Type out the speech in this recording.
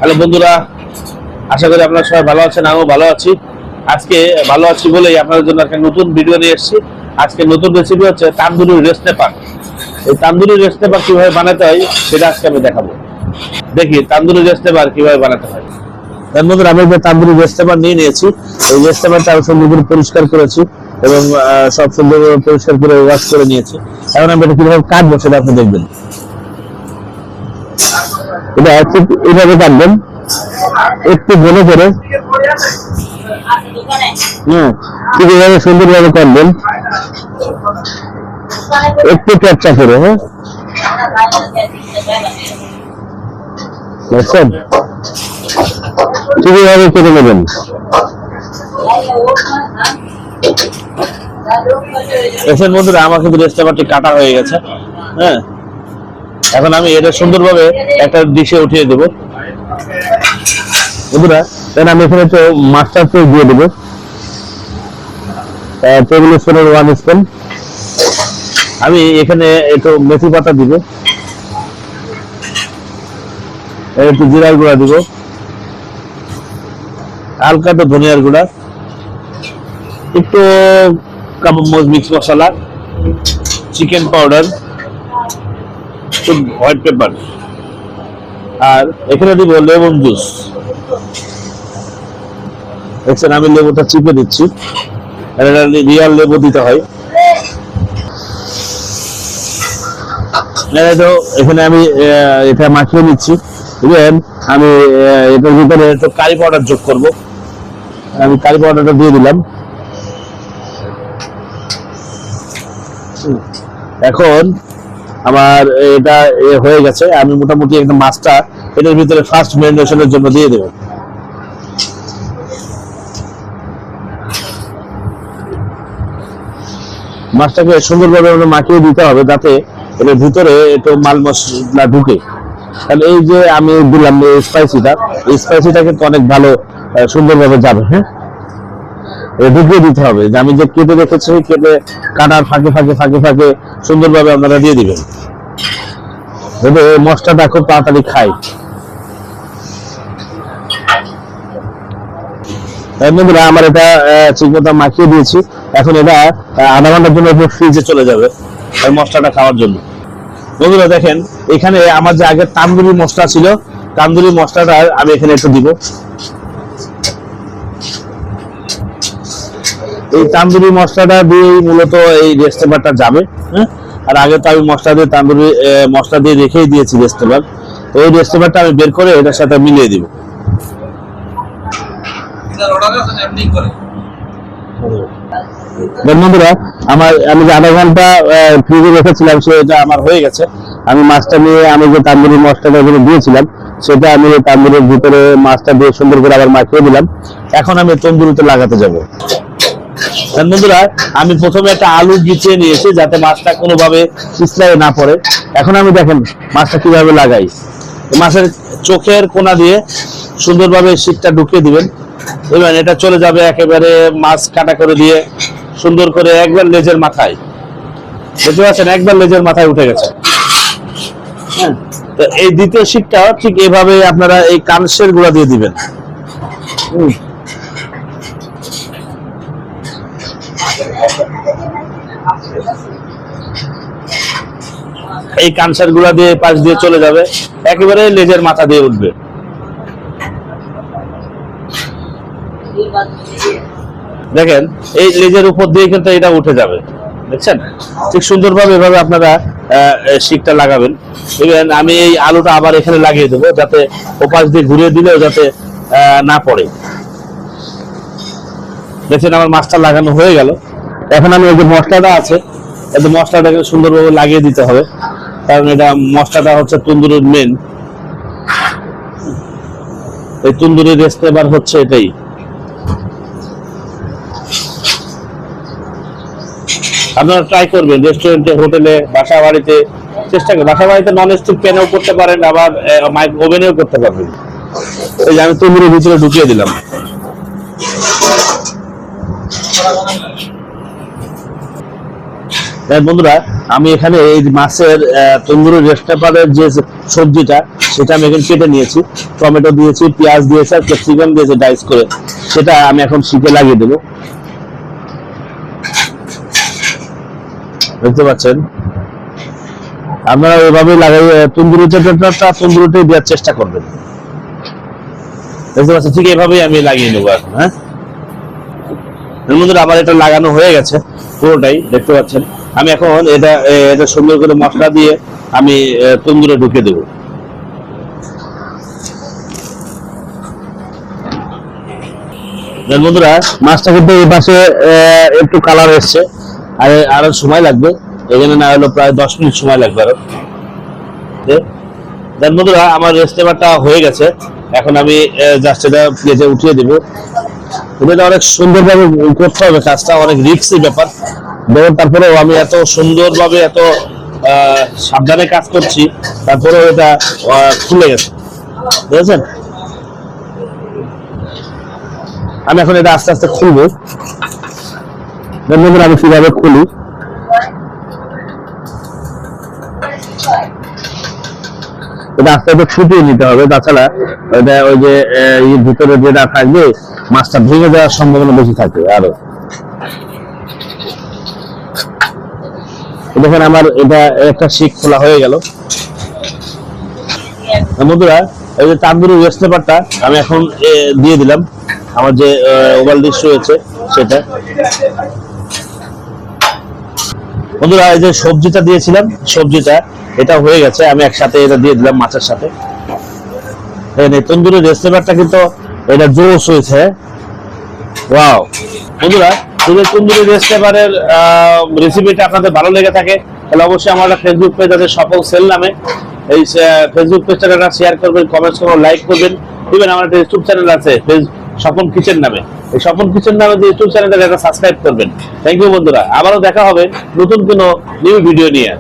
Hello বন্ধুরা, আশা করি আপনারা সবাই ভালো আছেন। আমিও ভালো আছি। আজকে ভালো আছি বলেই আপনাদের জন্য একটা নতুন ভিডিও নিয়ে এসেছি। আজকে নতুন রেসিপি হচ্ছে তান্দুরি রেস্টেপার। এই তান্দুরি রেস্টেপার কিভাবে বানাতে হয় সেটা আজকে আমি দেখাবো। দেখি তান্দুরি রেস্টেপার কিভাবে বানাতে হয়। তার মধ্যে আমি যে তান্দুরি রেস্টেপার নিয়ে নিয়েছি, এই রেস্টেপারটা আমি সুন্দর করে পরিষ্কার করেছি এবং সব সুন্দর পরিষ্কার করে ওয়াশ করে নিয়েছি। এখন আমি এটা কিভাবে কাটবো সেটা আপনি দেখবেন। এটা এইভাবে কাটবেন, একটু বলে করে ঠিক এভাবে সুন্দরভাবে কাটবেন, একটু চর্চা করে। হ্যাঁ, বুঝছেন? ঠিক এভাবে কেটে নেবেন। এর মধ্যে আমার কিন্তু রেস্টেপারটি কাটা হয়ে গেছে। হ্যাঁ, এখন আমি এটা সুন্দরভাবে একটা ডিশে উঠিয়ে দেবো। বন্ধুরা, আমি এখানে একটু মাস্টার পেস্ট দিয়ে দেবো, টেবিল স্পুনের 1 স্পুন। আমি এখানে একটু মেথি পাতা দিব, একটু জিরার গুঁড়া দিব, হালকা একটু ধনিয়ার গুঁড়া, একটু কাবাব মিক্স মশলা, চিকেন পাউডার, একটু হোয়াইট পেপার, আর এখানে দিব লেমন জুস। দেখছেন আমি লেবুটা চিপে দিচ্ছি, রিয়াল লেবু দিতে হয়। এখানে আমি এটা মাখিয়ে নিচ্ছি। আমি এটার ভিতরে একটু কারি পাউডার যোগ করব। আমি কারি পাউডারটা দিয়ে দিলাম। এখন আমার এটা হয়ে গেছে। আমি মোটামুটি একটা মাছটা এটার ভিতরে ফার্স্ট ম্যারিনেশনের জন্য দিয়ে দেবো। মাছটাকে সুন্দরভাবে মাখিয়ে দিতে হবে যাতে এর ভিতরে একটু মাল মশলা ঢুকে। তাহলে এই যে আমি দিলাম স্পাইসিটা, এই স্পাইসিটা কিন্তু অনেক ভালো সুন্দরভাবে যাবে। হ্যাঁ, ঢুকিয়ে দিতে হবে। যে আমি যে কেটে রেখেছি, কেটে কাটার ফাঁকে ফাঁকে ফাঁকে ফাঁকে সুন্দরভাবে আপনারা দিয়ে দিবেন, যাতে মশলাটা খুব তাড়াতাড়ি খায়। বন্ধুরা, আমার এটা ঠিকমতো মাখিয়ে দিয়েছি। এখন এটা আধা ঘন্টার জন্য ফ্রিজে চলে যাবে মশলাটা খাওয়ার জন্য। বন্ধুরা দেখেন, এখানে আমার যে আগের তান্দুরি মশলা ছিল, তান্দুরি মশলাটা আমি এখানে একটু দিব। এই তান্দুরি মশলাটা দিয়ে মূলত এই রেস্টেপারটা যাবে। হ্যাঁ, আর আগে তো আমি মশলা দিয়ে তান্দুরি মশলা দিয়ে রেখেই দিয়েছি রেস্টেপার। তো এই রেস্টেপারটা আমি বের করে এটার সাথে মিলিয়ে দিব। বন্ধুরা, আমি যে আধা ঘন্টা ফ্রিজে রেখেছিলাম সেটা আমার হয়ে গেছে। আমি মাছটা নিয়ে আমি যে তান্দুরি মশলাটা দিয়েছিলাম সেটা আমি তান্দুরির ভিতরে মাছটা দিয়ে সুন্দর করে আবার মাখিয়ে দিলাম। এখন আমি তন্দুরিতে লাগাতে যাব। বন্ধুরা, আমি প্রথমে একটা আলু বিছিয়ে নিয়েছি যাতে মাছটা কোনোভাবে পিছলায় না পড়ে। এখন আমি দেখেন মাছটা কিভাবে লাগাই। মাছের চোখের কোনা দিয়ে সুন্দরভাবে শীতটা ঢুকিয়ে দিবেন। এবার এটা চলে যাবে একেবারে মাছ কাটা করে দিয়ে সুন্দর করে একবার লেজের মাথায়। বুঝতে পারছেন, একবার লেজের মাথায় উঠে গেছে। হ্যাঁ, তো এই দ্বিতীয় শীতটা ঠিক এভাবে আপনারা এই কানসের গুঁড়া দিয়ে দিবেন। এই কানসার গুঁড়া দিয়ে পাশ দিয়ে চলে যাবে, একেবারে লেজের মাথা দিয়ে উঠবে। দেখেন এই লেজের উপর দিয়ে কিন্তু এটা উঠে যাবে। দেখছেন, ঠিক সুন্দরভাবে এভাবে আপনারা শিকটা লাগাবেন। ইভেন আমি এই আলুটা আবার এখানে লাগিয়ে দেবো যাতে ওপাশ দিয়ে ঘুরিয়ে দিলেও যাতে না পড়ে। দেখছেন আমার মাছটা লাগানো হয়ে গেল। এখন আমি এই যে মশলাটা আছে, এই মশলাটাকে সুন্দরভাবে লাগিয়ে দিতে হবে, কারণ এটা মশলাটা হচ্ছে তন্দুরির মেন। এই তন্দুরি রেস্টেপার হচ্ছে এটাই। আপনারা ট্রাই করবেন রেস্টুরেন্টে, হোটেলে, বাসা বাড়িতে চেষ্টা করবেন। বাসা বাড়িতে নন স্টিক প্যানেও করতে পারেন, আবার ওভেনেও করতে পারবেন। এই যে আমি তন্দুরির ভিতরে ঢুকিয়ে দিলাম। বন্ধুরা, আমি এখানে এই মাছের তন্দুরি রেস্টেপারের যে সবজিটা সেটা আমি এখন কেটে নিয়েছি। টমেটো দিয়েছি, পেঁয়াজ দিয়েছি আর ক্যাপসিকাম দিয়েছি ডাইস করে, সেটা আমি এখন শিখে লাগিয়ে দেবো। দেখতে পাচ্ছেন, আপনারা ওইভাবেই লাগাই, তন্দুরিতে তন্দুরিতে দেওয়ার চেষ্টা করবেন। দেখতে পাচ্ছেন, ঠিক এভাবেই আমি লাগিয়ে নেবো এখন। হ্যাঁ, এর মধ্যে আবার এটা লাগানো হয়ে গেছে পুরোটাই, দেখতে পাচ্ছেন। আমি এখন এটা সুন্দর করে মশলা দিয়ে আমি তন্দুরে ঢুকে দেবো। বন্ধুরা, মাছটা কিন্তু এই পাশে একটু কালার এসছে, আরো সময় লাগবে, এখানে না হলো প্রায় 10 মিনিট সময় লাগবে আরো। বন্ধুরা, আমার রেস্টেবারটা হয়ে গেছে, এখন আমি জাস্ট এটা প্লেটে উঠিয়ে দেবো। এটা অনেক সুন্দরভাবে করতে হবে কাজটা, অনেক রিস্কি ব্যাপার। দেখুন, তারপরেও আমি এত সুন্দরভাবে এত সাবধানে কাজ করছি, তারপরেও এটা খুলে গেছে, বুঝেছেন। আমি এখন এটা আস্তে আস্তে খুলবো। বন্ধুরা, আমি কিভাবে খুলি, এটা আস্তে আস্তে ফুটিয়ে নিতে হবে, তাছাড়া এটা ওই যে ভিতরে যেটা থাকবে মাছটা ভেঙে যাওয়ার সম্ভাবনা বেশি থাকে আরো। দেখেন, আমার এটা একটা শিক খোলা হয়ে গেল। বন্ধুরা, এই যে তান্দুরি রেস্টেপারটা আমি এখন দিয়ে দিলাম, আমার যে ওভাল ডিশ রয়েছে সেটা। বন্ধুরা, এই যে সবজিটা দিয়েছিলাম, সবজিটা এটা হয়ে গেছে, আমি একসাথে এটা দিয়ে দিলাম মাছের সাথে। তন্দুরি রেস্টেপারটা কিন্তু এটা জোস হয়েছে। ওয়াও বন্ধুরা, যদি তন্দুরি রেস্টেপারের রেসিপিটা আপনাদের ভালো লেগে থাকে, তাহলে অবশ্যই আমার ফেসবুক পেজ আছে সফল সেল নামে, এই ফেসবুক পেজটা শেয়ার করবেন, কমেন্টস করবেন, লাইক করবেন। ইভেন আমার একটা ইউটিউব চ্যানেল আছে স্বপন কিচেন নামে, এই স্বপন কিচেন নামে যে ইউটিউব চ্যানেলটা সাবস্ক্রাইব করবেন। থ্যাংক ইউ বন্ধুরা, আবারও দেখা হবে নতুন কোনো নিউ ভিডিও নিয়ে।